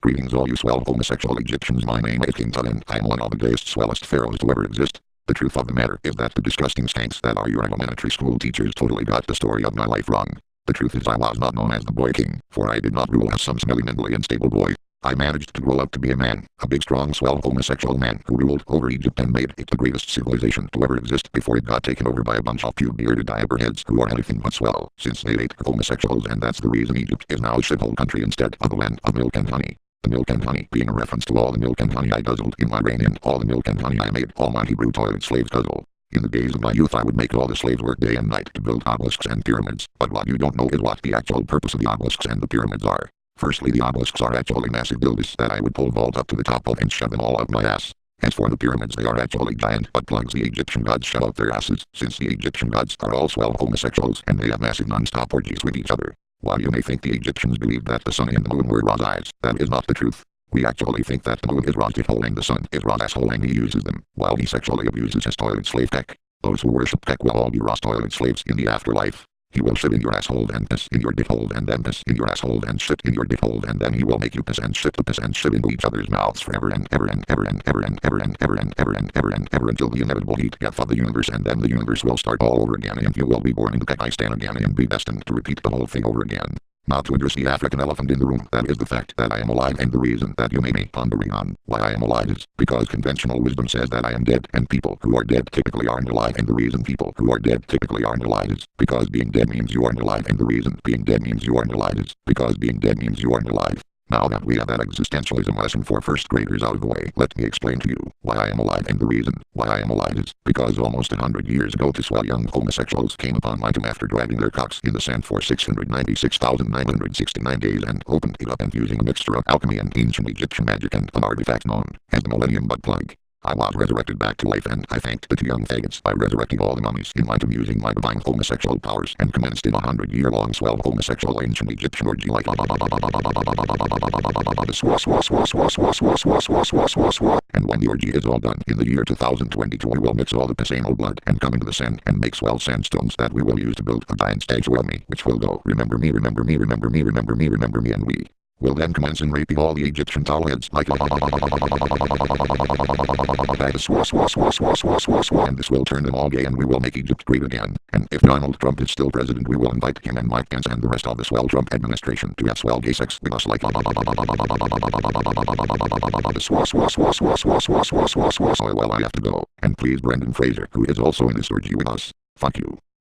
Greetings all you swell homosexual Egyptians, my name is King Tut and I am one of the gayest swellest pharaohs to ever exist. The truth of the matter is that the disgusting skanks that are your elementary school teachers totally got the story of my life wrong. The truth is I was not known as the boy king, for I did not rule as some smelly mentally unstable boy. I managed to grow up to be a man, a big strong swell homosexual man who ruled over Egypt and made it the greatest civilization to ever exist before it got taken over by a bunch of cute bearded diaper heads who are anything but swell, since they ate homosexuals, and that's the reason Egypt is now a shithole country instead of a land of milk and honey. The milk and honey being a reference to all the milk and honey I guzzled in my reign and all the milk and honey I made all my Hebrew toilet slaves guzzle. In the days of my youth I would make all the slaves work day and night to build obelisks and pyramids, but what you don't know is what the actual purpose of the obelisks and the pyramids are. Firstly, the obelisks are actually massive buildings that I would pole vault up to the top of and shove them all up my ass. As for the pyramids, they are actually giant butt plugs the Egyptian gods shove out their asses, since the Egyptian gods are all swell homosexuals and they have massive non-stop orgies with each other. While you may think the Egyptians believed that the sun and the moon were Ra's eyes, that is not the truth. We actually think that the moon is Ra's tithole and the sun is Ra's asshole and he uses them, while he sexually abuses his toilet slave Tech. Those who worship Tech will all be Ra's toilet slaves in the afterlife. He will shit in your asshole and piss in your dithole and then piss in your asshole and shit in your dithole and then he will make you piss and shit into each other's mouths forever and ever and ever and ever and ever and ever and ever and ever and ever until the inevitable heat death of the universe, and then the universe will start all over again and you will be born in the Pakistan again and be destined to repeat the whole thing over again. Now to address the African elephant in the room, that is the fact that I am alive, and the reason that you may be pondering on why I am alive is because conventional wisdom says that I am dead, and people who are dead typically aren't alive, and the reason people who are dead typically aren't alive is because being dead means you aren't alive, and the reason being dead means you aren't alive is because being dead means you aren't alive. Now that we have that existentialism lesson for first graders out of the way, let me explain to you why I am alive, and the reason why I am alive is because almost 100 years ago two swell young homosexuals came upon my tomb after dragging their cocks in the sand for 696,969 days and opened it up, and using a mixture of alchemy and ancient Egyptian magic and an artifact known as the Millennium Butt Plug, I was resurrected back to life, and I thanked the two young faggots by resurrecting all the mummies in my tomb using my divine homosexual powers, and commenced in a 100-year-long swell homosexual ancient Egyptian orgy like and when the orgy is all done in the year 2022 we will mix all the piss anal blood and come into the sand and make swell sandstones that we will use to build a giant statue of me, which will go remember me, remember me, remember me, remember me, remember me, and we will then commence in raping all the Egyptian towelheads like and this will turn them all gay and we will make Egypt great again. And if Donald Trump is still president we will invite him and Mike Pence and the rest of the swell Trump administration to have swell gay sex with us like well, I have to go. And please Brendan Fraser, who is also in this orgy with us. Fuck you.